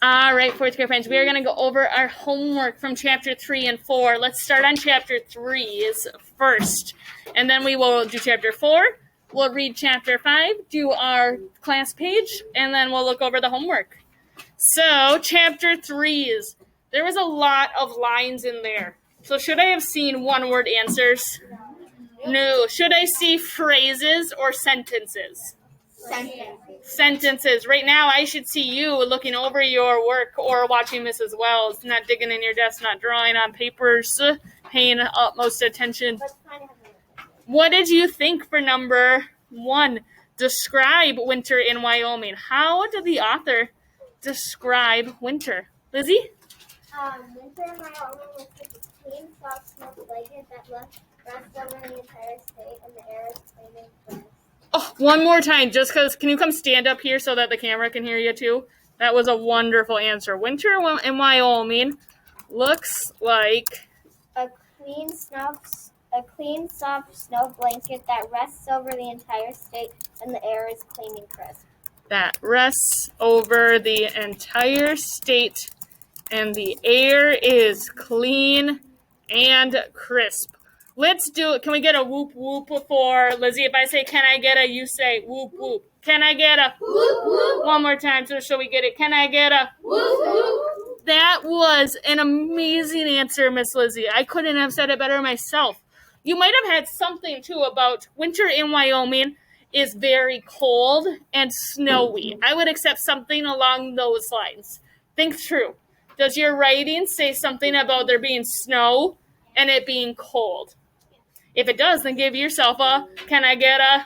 All right, fourth grade friends, we are going to go over our homework from chapter 3 and 4. Let's start on chapter 3 first, and then we will do chapter 4. We'll read chapter 5, do our class page, and then we'll look over the homework. So, chapter 3 there was a lot of lines in there. So, should I have seen one-word answers? No. Should I see phrases or sentences? Sentences. Right now, I should see you looking over your work or watching Mrs. Wells, not digging in your desk, not drawing on papers, paying utmost attention. What did you think for number 1? Describe winter in Wyoming. How did the author describe winter? Lizzie? Winter in Wyoming was like a clean, soft snow blanket that rests over the entire state, and the air is clean and crisp. Oh, one more time, just because. Can you come stand up here so that the camera can hear you too? That was a wonderful answer. Winter in Wyoming looks like a clean, soft snow blanket that rests over the entire state, and the air is clean and crisp. That rests over the entire state, and the air is clean and crisp. Let's do it. Can we get a whoop whoop for Lizzie? If I say, can I get a, you say whoop whoop. Can I get a whoop whoop? One more time so we get it. Can I get a whoop whoop? That was an amazing answer, Miss Lizzie. I couldn't have said it better myself. You might have had something, too, about winter in Wyoming is very cold and snowy. I would accept something along those lines. Think through. Does your writing say something about there being snow and it being cold? If it does, then give yourself a, can I get a?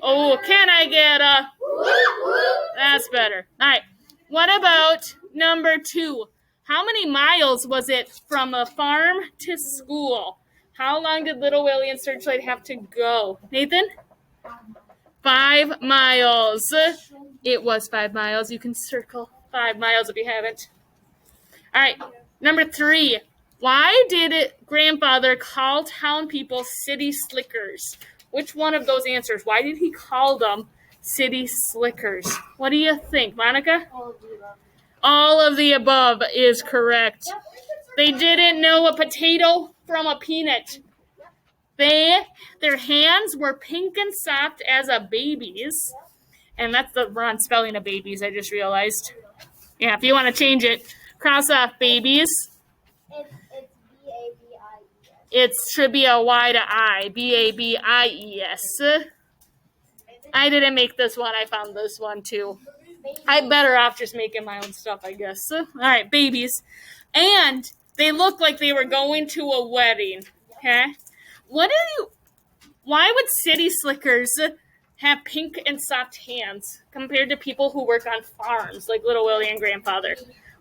Oh, can I get a? That's better. All right. What about number 2? How many miles was it from a farm to school? How long did Little Willy and Searchlight have to go? Nathan? 5 miles. It was 5 miles. You can circle 5 miles if you haven't. All right. Number 3. Why did grandfather call town people city slickers? Which one of those answers? Why did he call them city slickers? What do you think, Monica? All of the above is correct. They didn't know a potato from a peanut. Their hands were pink and soft as a baby's. And that's the wrong spelling of babies, I just realized. Yeah, if you want to change it, cross off babies. It should be a Y to I. Babies. I didn't make this one. I found this one, too. I'm better off just making my own stuff, I guess. All right, babies. And they look like they were going to a wedding. Okay? Why would city slickers have pink and soft hands compared to people who work on farms like Little Willy and Grandfather?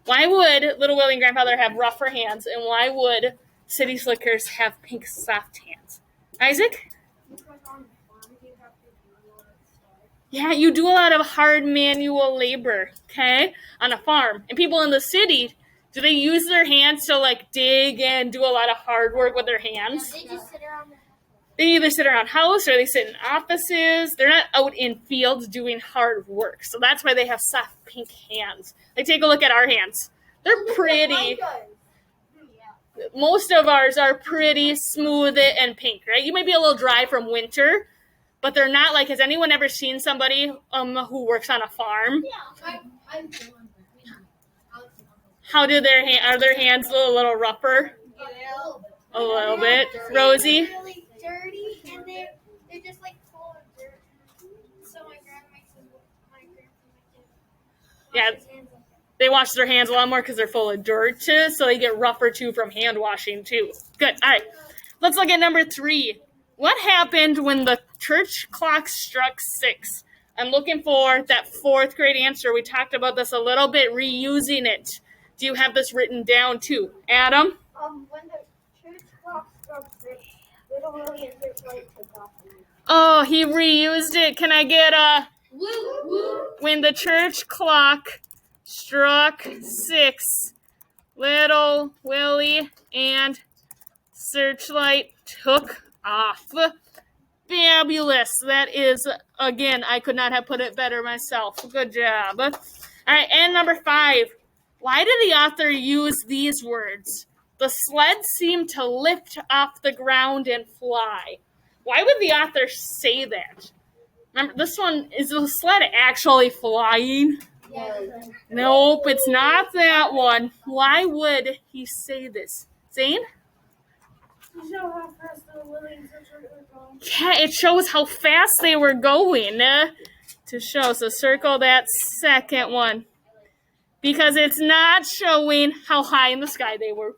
Why would Little Willy and Grandfather have rougher hands, and why would city slickers have pink soft hands? Isaac? Yeah, you do a lot of hard manual labor, okay, on a farm. And people in the city, do they use their hands to, dig and do a lot of hard work with their hands? Yeah, they just sit around the house. They either sit around house or they sit in offices. They're not out in fields doing hard work. So that's why they have soft pink hands. Take a look at our hands. They're pretty. Most of ours are pretty smooth and pink, right? You might be a little dry from winter, but they're not has anyone ever seen somebody who works on a farm? Yeah. How do are their hands a little rougher? A little bit. Rosie? They're really dirty, and they're just full of dirt. So my grandma makes Yeah. They wash their hands a lot more because they're full of dirt, too, so they get rougher, too, from hand washing, too. Good. All right. Let's look at number 3. What happened when the church clock struck 6? I'm looking for that 4th grade answer. We talked about this a little bit, reusing it. Do you have this written down, too? Adam? When the church clock struck 6, Little Willy and Searchlight took off. Oh, he reused it. Can I get a... Woo, woo. When the church clock struck 6, Little Willy and Searchlight took off. Fabulous. That is, again, I could not have put it better myself. Good job. All right, and number 5. Why did the author use these words? The sled seemed to lift off the ground and fly. Why would the author say that? Remember, this one, is the sled actually flying? Yes. Nope, it's not that one. Why would he say this? Zane? To show how fast the Willy and Such were going. Yeah, it shows how fast they were going. To show, so circle that second one. Because it's not showing how high in the sky they were.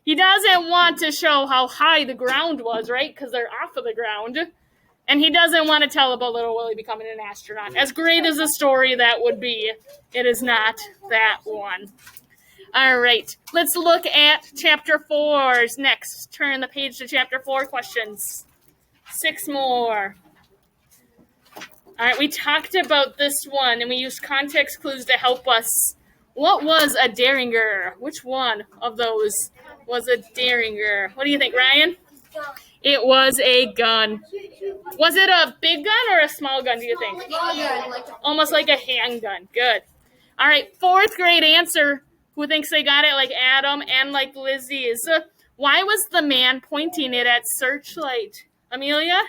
He doesn't want to show how high the ground was, right? Because they're off of the ground. And he doesn't want to tell about little Willy becoming an astronaut. As great as a story that would be, it is not that one. All right, let's look at chapter 4 next. Turn the page to chapter 4 questions. 6 more. All right, we talked about this one, and we used context clues to help us. What was a derringer? Which one of those was a derringer? What do you think, Ryan? It was a gun. Was it a big gun or a small gun, do you think? Almost like a handgun. Good. All right, 4th grade answer. Who thinks they got it like Adam and like Lizzie's? Why was the man pointing it at Searchlight? Amelia?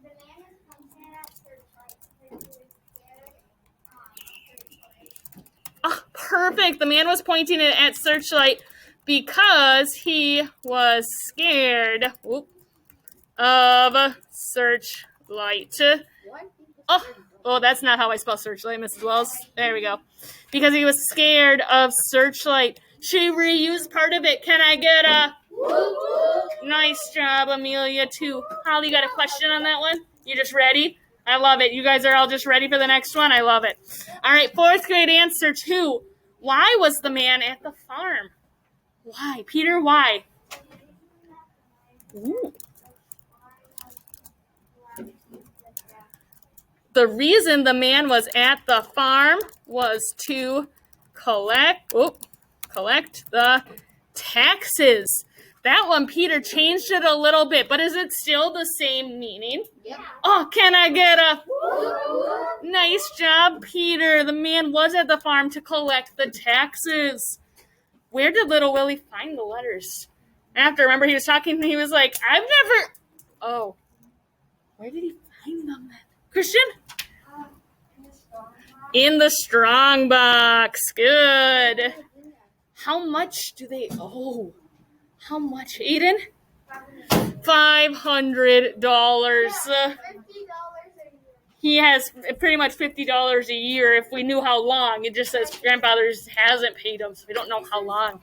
The man is pointing at Searchlight because he was scared Searchlight. Oh, perfect. The man was pointing it at Searchlight because he was scared of Searchlight. Oh, that's not how I spell Searchlight, Mrs. Wells. There we go. Because he was scared of Searchlight. She reused part of it. Can I get a nice job, Amelia, too? Holly, you got a question on that one? You just ready? I love it. You guys are all just ready for the next one? I love it. All right, 4th grade answer 2. Why was the man at the farm? Why? Peter, why? Ooh. The reason the man was at the farm was to collect the taxes. That one, Peter changed it a little bit, but is it still the same meaning? Yeah. Oh, can I get a nice job, Peter? The man was at the farm to collect the taxes. Where did little Willy find the letters? After, remember, he was talking, he was like, Oh. Where did he find them then? Christian? In the strong box. Good. How much do they owe? How much, Aiden? $500. $50 He has pretty much $50 a year if we knew how long. It just says grandfather's hasn't paid him, so we don't know how long.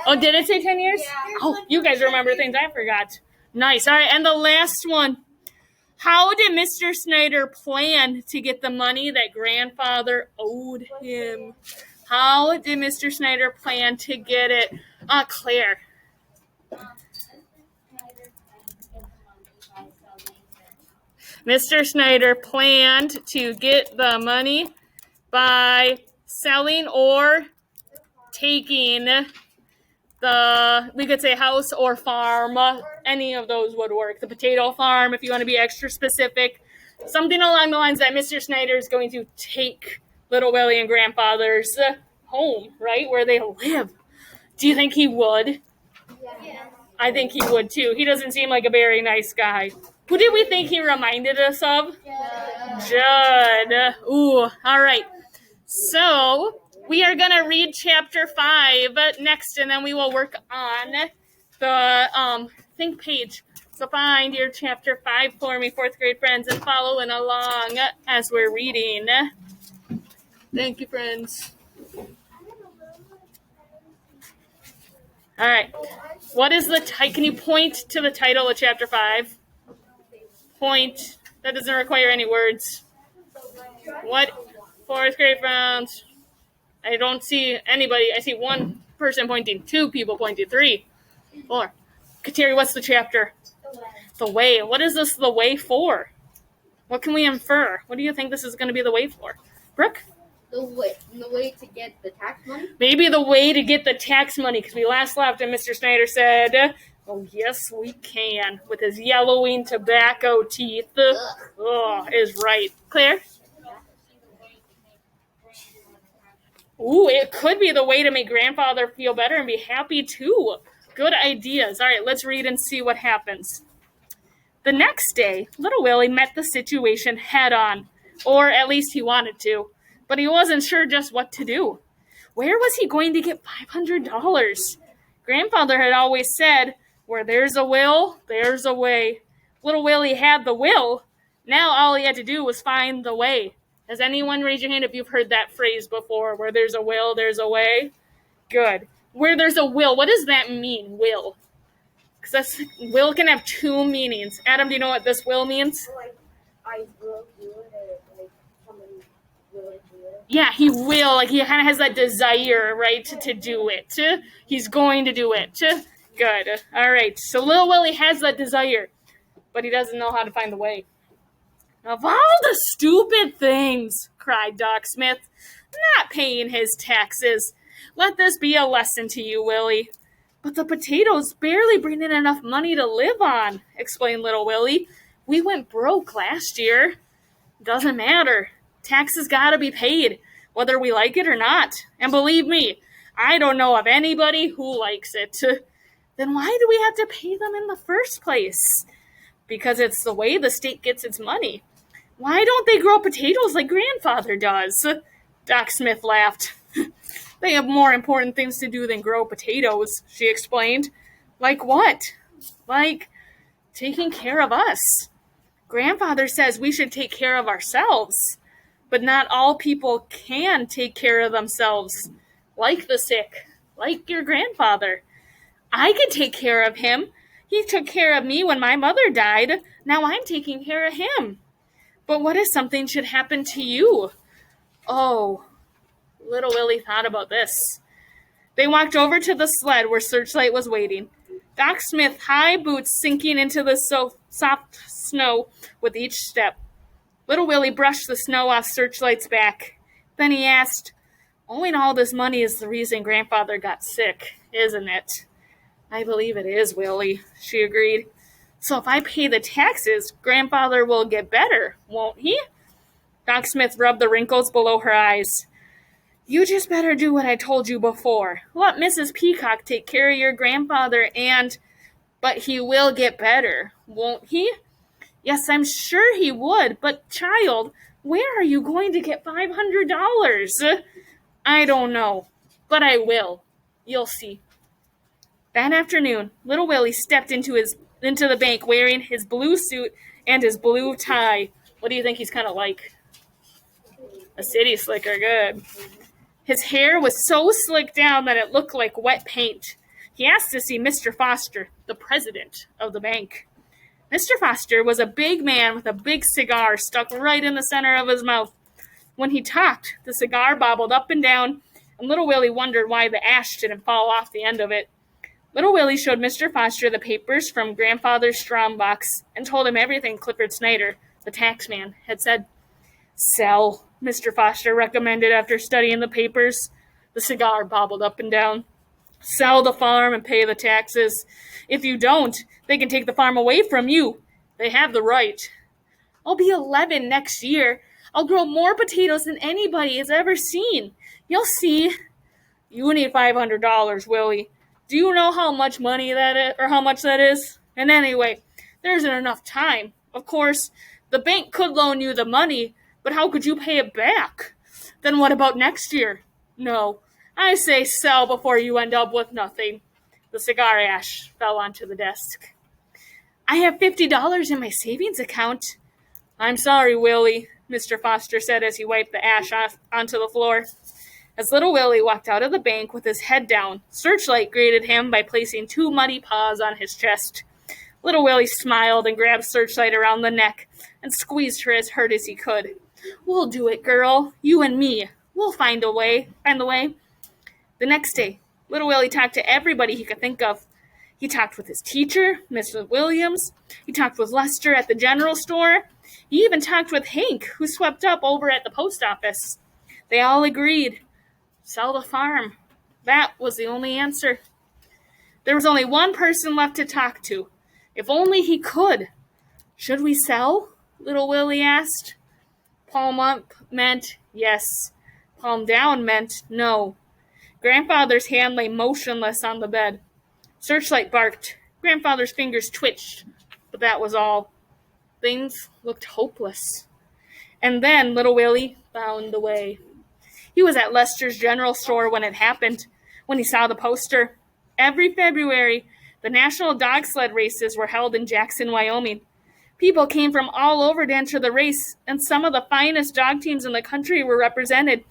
Oh, did it say 10 years? Yeah. Oh, you guys remember things I forgot. Nice. All right, and the last one. How did Mr. Snyder plan to get the money that grandfather owed him? How did Mr. Snyder plan to get it? Claire. Mr. Snyder planned to get the money by selling or taking we could say house or farm. Any of those would work. The potato farm, if you want to be extra specific. Something along the lines that Mr. Snyder is going to take little Willy and grandfather's home, right, where they live. Do you think he would? Yeah. I think he would, too. He doesn't seem like a very nice guy. Who did we think he reminded us of? Judd. Ooh, all right. So we are going to read chapter 5 next, and then we will work on the think page. So find your chapter 5 for me, 4th grade friends, and following along as we're reading. Thank you, friends. All right. What is the title? Can you point to the title of chapter 5? Point. That doesn't require any words. What? 4th grade friends. I don't see anybody. I see one person pointing, 2 people pointing, 3, 4. Kateri, what's the chapter? The way. What is this the way for? What can we infer? What do you think this is going to be the way for? Brooke? The way to get the tax money? Maybe the way to get the tax money, because we last laughed and Mr. Snyder said, oh, yes, we can, with his yellowing tobacco teeth. Is right. Claire? Ooh, it could be the way to make grandfather feel better and be happy too. Good ideas. All right, let's read and see what happens. The next day, little Willy met the situation head on, or at least he wanted to, but he wasn't sure just what to do. Where was he going to get $500? Grandfather had always said, where there's a will, there's a way. Little Willy had the will. Now all he had to do was find the way. Has anyone raised your hand if you've heard that phrase before? Where there's a will, there's a way? Good. Where there's a will, what does that mean, will? Because will can have two meanings. Adam, do you know what this will means? Like, I will do it, or like somebody will do it. Yeah, he will. Like, he kind of has that desire, right, to do it. He's going to do it. Good. All right. So little Willy has that desire, but he doesn't know how to find the way. Of all the stupid things, cried Doc Smith, not paying his taxes. Let this be a lesson to you, Willy. But the potatoes barely bring in enough money to live on, explained little Willy. We went broke last year. Doesn't matter. Taxes gotta be paid, whether we like it or not. And believe me, I don't know of anybody who likes it. Then why do we have to pay them in the first place? Because it's the way the state gets its money. Why don't they grow potatoes like grandfather does? Doc Smith laughed. They have more important things to do than grow potatoes, she explained. Like what? Like taking care of us. Grandfather says we should take care of ourselves, but not all people can take care of themselves, like the sick, like your grandfather. I could take care of him. He took care of me when my mother died. Now I'm taking care of him. But what if something should happen to you? Oh, little Willy thought about this. They walked over to the sled where Searchlight was waiting. Doc Smith, high boots sinking into the soft snow with each step. Little Willy brushed the snow off Searchlight's back. Then he asked, owing all this money is the reason grandfather got sick, isn't it? I believe it is, Willy, she agreed. So if I pay the taxes, grandfather will get better, won't he? Doc Smith rubbed the wrinkles below her eyes. You just better do what I told you before. Let Mrs. Peacock take care of your grandfather but he will get better, won't he? Yes, I'm sure he would, but child, where are you going to get $500? I don't know, but I will. You'll see. That afternoon, little Willy stepped into the bank wearing his blue suit and his blue tie. What do you think he's kind of like? A city slicker, good. His hair was so slicked down that it looked like wet paint. He asked to see Mr. Foster, the president of the bank. Mr. Foster was a big man with a big cigar stuck right in the center of his mouth. When he talked, the cigar bobbled up and down, and little Willy wondered why the ash didn't fall off the end of it. Little Willy showed Mr. Foster the papers from grandfather's strong box and told him everything Clifford Snyder, the taxman, had said. Sell, Mr. Foster recommended after studying the papers. The cigar bobbled up and down. Sell the farm and pay the taxes. If you don't, they can take the farm away from you. They have the right. I'll be 11 next year. I'll grow more potatoes than anybody has ever seen. You'll see. You need $500, Willy. Do you know how much money that is, or how much that is? And anyway, there isn't enough time. Of course, the bank could loan you the money, but how could you pay it back? Then what about next year? No, I say sell before you end up with nothing. The cigar ash fell onto the desk. I have $50 in my savings account. I'm sorry, Willy, Mr. Foster said as he wiped the ash off onto the floor. As little Willy walked out of the bank with his head down, Searchlight greeted him by placing 2 muddy paws on his chest. Little Willy smiled and grabbed Searchlight around the neck and squeezed her as hard as he could. We'll do it, girl. You and me. We'll find the way. The next day, little Willy talked to everybody he could think of. He talked with his teacher, Mr. Williams. He talked with Lester at the general store. He even talked with Hank, who swept up over at the post office. They all agreed. Sell the farm. That was the only answer. There was only one person left to talk to. If only he could. Should we sell? Little Willy asked. Palm up meant yes. Calm down meant no. Grandfather's hand lay motionless on the bed. Searchlight barked. Grandfather's fingers twitched, but that was all. Things looked hopeless. And then little Willy found the way. He was at Lester's general store when it happened, when he saw the poster. Every February, the national dog sled races were held in Jackson, Wyoming. People came from all over to enter the race, and some of the finest dog teams in the country were represented.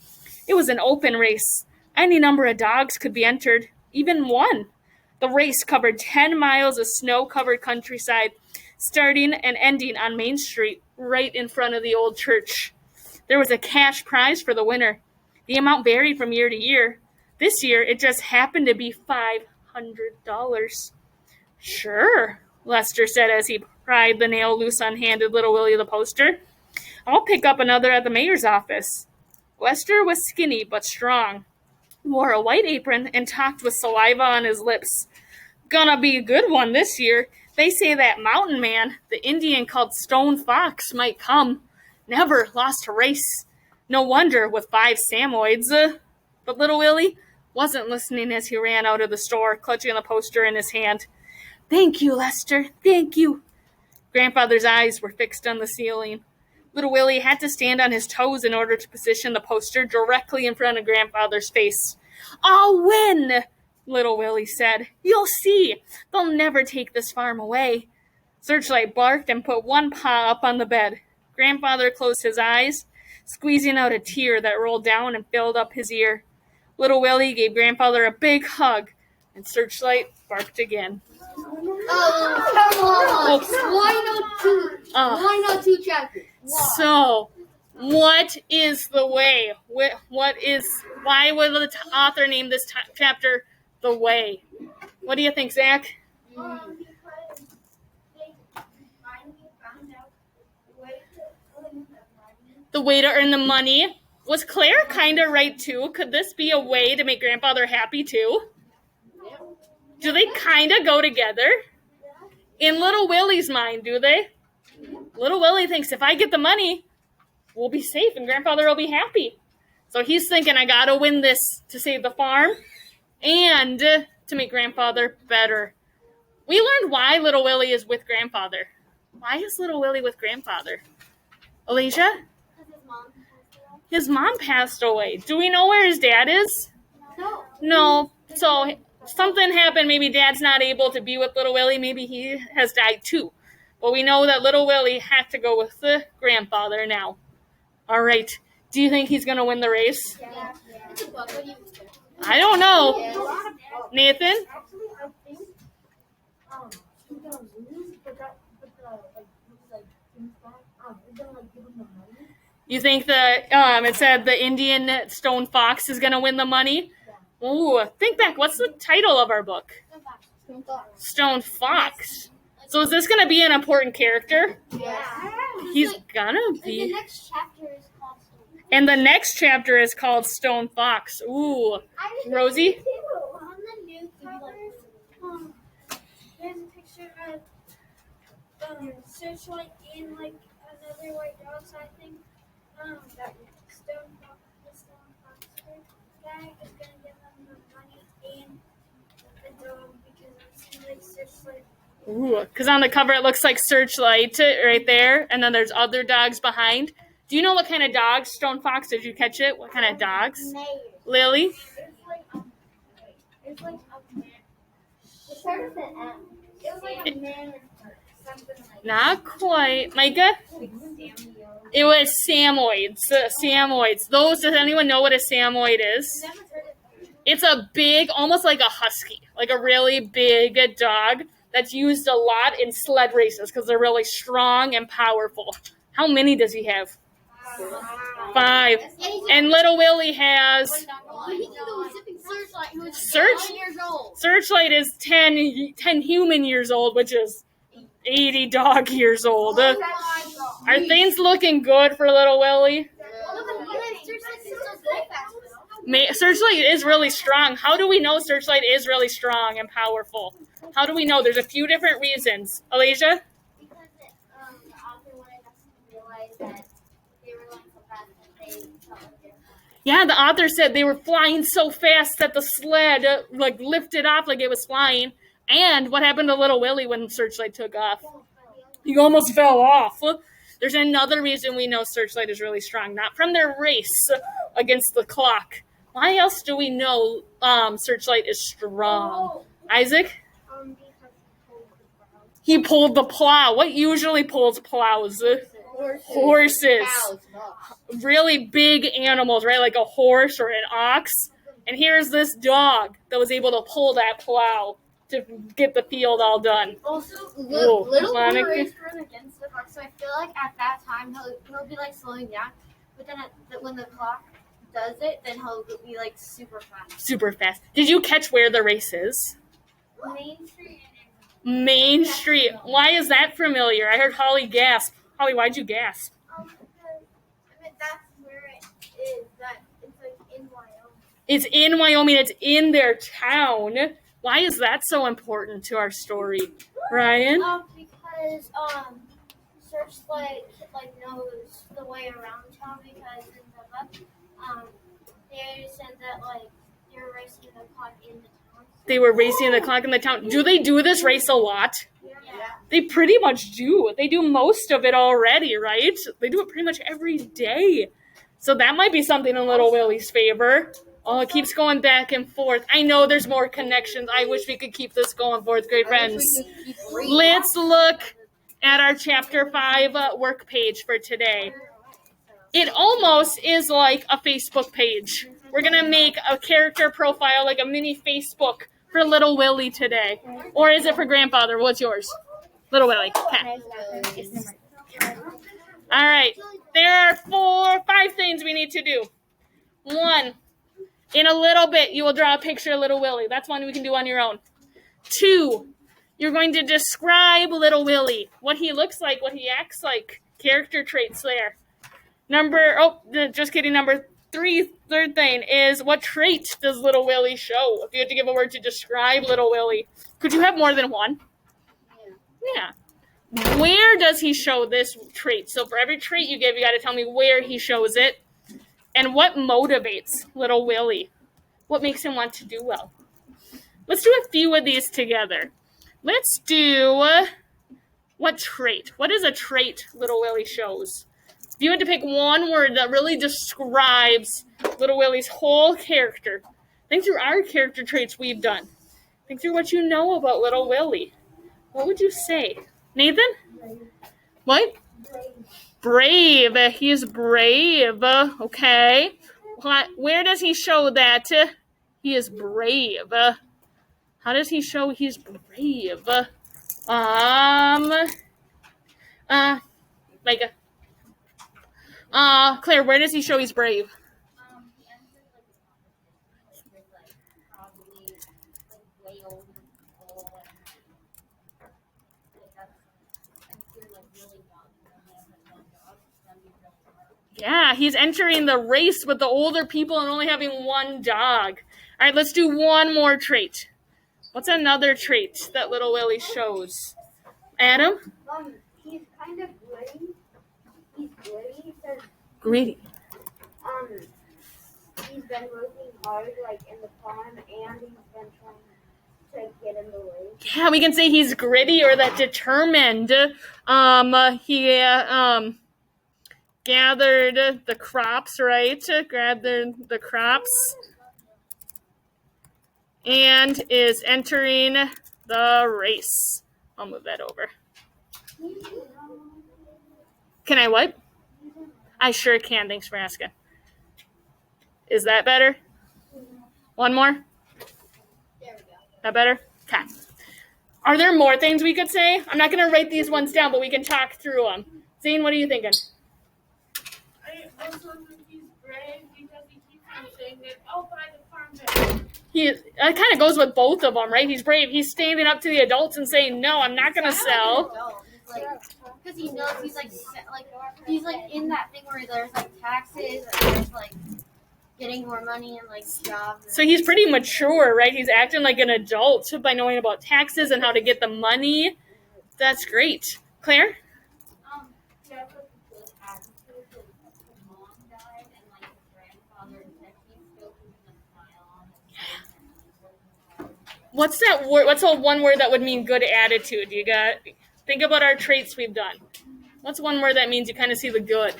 It was an open race. Any number of dogs could be entered, even one. The race covered 10 miles of snow-covered countryside, starting and ending on Main Street, right in front of the old church. There was a cash prize for the winner. The amount varied from year to year. This year, it just happened to be $500. Sure, Lester said as he pried the nail loose and handed little Willy the poster. I'll pick up another at the mayor's office. Lester was skinny but strong, wore a white apron, and talked with saliva on his lips. Gonna be a good one this year. They say that mountain man, the Indian called Stone Fox, might come. Never lost a race. No wonder with 5 Samoids. But little Willy wasn't listening as he ran out of the store, clutching the poster in his hand. Thank you, Lester. Thank you. Grandfather's eyes were fixed on the ceiling. Little Willy had to stand on his toes in order to position the poster directly in front of Grandfather's face. I'll win, little Willy said. You'll see. They'll never take this farm away. Searchlight barked and put one paw up on the bed. Grandfather closed his eyes, squeezing out a tear that rolled down and filled up his ear. Little Willy gave Grandfather a big hug, and Searchlight barked again. Come on! Oops. Why not two chapters? So, what is the way? Why would the author name this chapter The Way? What do you think, Zach? Because they finally found out the way to earn the money. The way to earn the money. Was Claire kind of right, too? Could this be a way to make Grandfather happy, too? Do they kind of go together? In little Willy's mind, do they? Little Willy thinks if I get the money, we'll be safe and Grandfather will be happy. So he's thinking, I gotta win this to save the farm and to make Grandfather better. We learned why little Willy is with Grandfather. Why is little Willy with Grandfather? Alicia? His mom passed away. Do we know where his dad is? No. So something happened. Maybe Dad's not able to be with little Willy. Maybe he has died too. But we know that little Willy had to go with the Grandfather now. All right. Do you think he's going to win the race? Yeah. I don't know. Nathan? Actually, I think he's gonna lose, but he's gonna give him the money. You think that it said the Indian Stone Fox is going to win the money? Ooh, think back. What's the title of our book? Stone Fox. So is this going to be an important character? Yeah. He's going to The be. next chapter is called Stone. And the next chapter is called Stone Fox. Ooh. Rosie? On the new cover, there's a picture of Searchlight and like another white dog. So I think that the Stone Fox guy is gonna give them the money and the dog because it seems like Searchlight. Ooh. Because on the cover it looks like Searchlight right there. And then there's other dogs behind. Do you know what kind of dogs? Stone Fox, did you catch it? What kind of dogs? Lily? It's like a man. It started with an M. It was like a man or something like Not quite. Micah? It was Samoids. Samoids. Does anyone know what a Samoid is? Never heard of it. It's a big, almost like a husky, like a really big dog that's used a lot in sled races because they're really strong and powerful. How many does he have? 5. And little Willy has... Searchlight is 10 human years old, which is 80 dog years old. Are things looking good for little Willy? Searchlight is really strong. How do we know Searchlight is really strong and powerful? How do we know? There's a few different reasons. Alicia? Because the author wanted us to realize that they were going so fast that they felt like they were Yeah, the author said they were flying so fast that the sled lifted off like it was flying. And what happened to little Willy when Searchlight took off? He almost fell off. There's another reason we know Searchlight is really strong, not from their race against the clock. Why else do we know Searchlight is strong? Isaac? Because He pulled the plow. What usually pulls plows? Horses. Really big animals, right? Like a horse or an ox. And here's this dog that was able to pull that plow to get the field all done. Also, Whoa, little Monica. race run against the clock, so I feel like at that time he'll be like slowing down, but then when the clock does it, then he'll be like super fast. Super fast. Did you catch where the race is? Main Street Main Street. Why is that familiar? I heard Holly gasp. Holly, why'd you gasp? because that's where it is. That it's like in Wyoming. It's in Wyoming. It's in their town. Why is that so important to our story, Ryan? Because Searchlight knows the way around town because in the book, they said that they're racing the clock in the town. They were racing the clock in the town. Do they do this race a lot? Yeah. They pretty much do. They do most of it already, right? They do it pretty much every day. So that might be something in little Willy's favor. Oh, it keeps going back and forth. I know there's more connections. I wish we could keep this going, fourth grade friends. Let's look at our chapter 5 work page for today. It almost is like a Facebook page. We're going to make a character profile, like a mini Facebook for little Willy today. Or is it for grandfather? What's yours? Little Willy. Okay. All right. There are 5 things we need to do. 1, in a little bit, you will draw a picture of little Willy. That's one we can do on your own. 2, you're going to describe little Willy, what he looks like, what he acts like, character traits there. Number 3, third thing is, what trait does little Willy show? If you had to give a word to describe little Willy, could you have more than one? Yeah. Where does he show this trait? So for every trait you give, you got to tell me where he shows it. And what motivates little Willy? What makes him want to do well? Let's do a few of these together. Let's do what trait? What is a trait little Willy shows? If you had to pick one word that really describes little Willy's whole character, think through our character traits we've done. Think through what you know about little Willy. What would you say? Nathan? What? Brave. He's brave. Okay. Where does he show that he is brave? How does he show he's brave? Micah. Claire, where does he show he's brave? He enters with probably way older people Yeah, he's entering the race with the older people and only having one dog. All right, let's do one more trait. What's another trait that little Willy shows? Adam? He's kind of gritty. He's gritty because Greedy. he's been working hard in the farm and he's been trying to get in the race. Yeah, we can say he's gritty or that determined. He gathered the crops, right? Gathered the crops. And is entering the race. I'll move that over. Can I what? I sure can. Thanks for asking. Is that better? One more? There we go. That better? Okay. Are there more things we could say? I'm not going to write these ones down, but we can talk through them. Zane, what are you thinking? I also think he's brave because he keeps on saying that, I'll buy the farm back. It kind of goes with both of them, right? He's brave. He's standing up to the adults and saying, no, I'm not going to sell. Because he knows he's in that thing where there's taxes and there's getting more money and jobs. So he's pretty mature, right? He's acting like an adult by knowing about taxes and how to get the money. That's great. Claire? Yeah, but his attitude, his mom died and his grandfather What's that word? What's the one word that would mean good attitude? You got. Think about our traits we've done. What's one word that means you kind of see the good?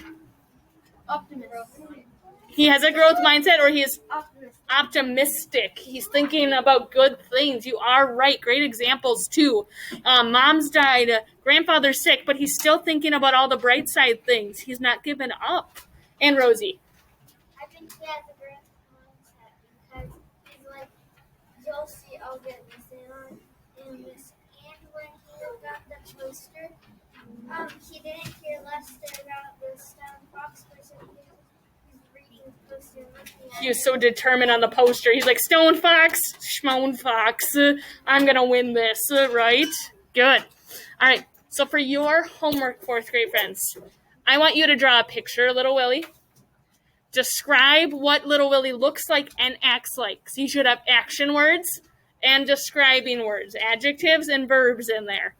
Optimistic. He has a growth mindset, or he is Optimistic. optimistic. He's thinking about good things. You are right. Great examples, too. Mom's died. Grandfather's sick, but he's still thinking about all the bright side things. He's not giving up. And Rosie. I think he has a great mindset because he's like, you'll see, I'll get this in this. And when he got the poster, he didn't hear Lester about the stone fox person. He's reading the poster and looking at He was so determined on the poster. He's like, Stone Fox, Schmone Fox. I'm going to win this, right? Good. All right. So for your homework, fourth grade friends, I want you to draw a picture of Little Willy. Describe what Little Willy looks like and acts like. So you should have action words and describing words, adjectives and verbs in there.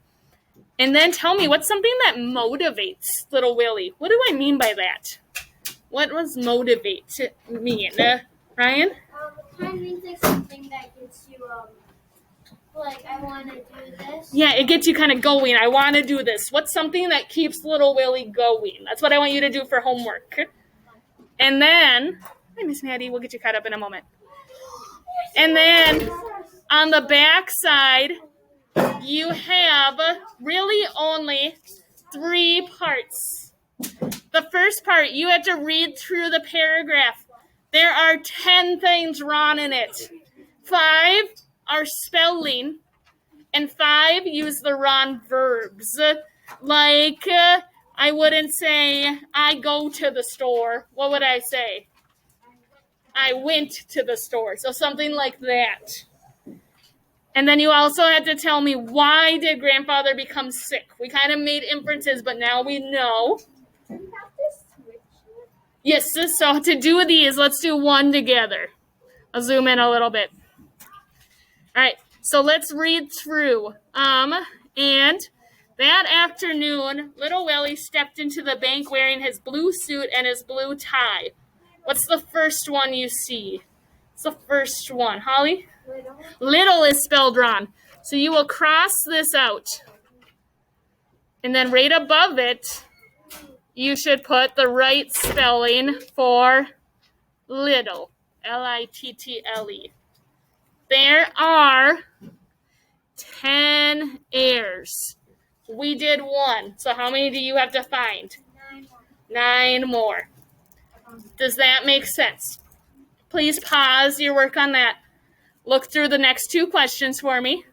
And then tell me, what's something that motivates Little Willy? What do I mean by that? What does motivate mean? Ryan? It kind of means like something that gets you, like, I want to do this. Yeah, it gets you kind of going. I want to do this. What's something that keeps Little Willy going? That's what I want you to do for homework. And then, hi, Miss Maddie, we'll get you caught up in a moment. And then on the back side, you have really only 3 parts. The first part, you have to read through the paragraph. There are 10 things wrong in it. 5 are spelling, and 5 use the wrong verbs. Like, I wouldn't say, I go to the store. What would I say? I went to the store. So something like that. And then you also had to tell me, why did grandfather become sick? We kind of made inferences, but now we know. Do we have to switch it? Yes, so to do these, let's do one together. I'll zoom in a little bit. All right, so let's read through. And that afternoon, Little Willy stepped into the bank wearing his blue suit and his blue tie. What's the first one you see? It's the first one. Holly? Little is spelled wrong. So you will cross this out. And then right above it, you should put the right spelling for little. Little. There are 10 heirs. We did 1. So how many do you have to find? 9 more. Does that make sense? Please pause your work on that. Look through the next 2 questions for me.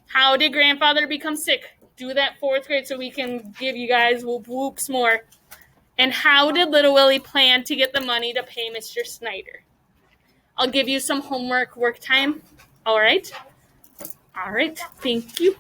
How did grandfather become sick? Do that 4th grade so we can give you guys whoops more. And how did Little Willy plan to get the money to pay Mr. Snyder? I'll give you some homework work time. All right? All right. Thank you.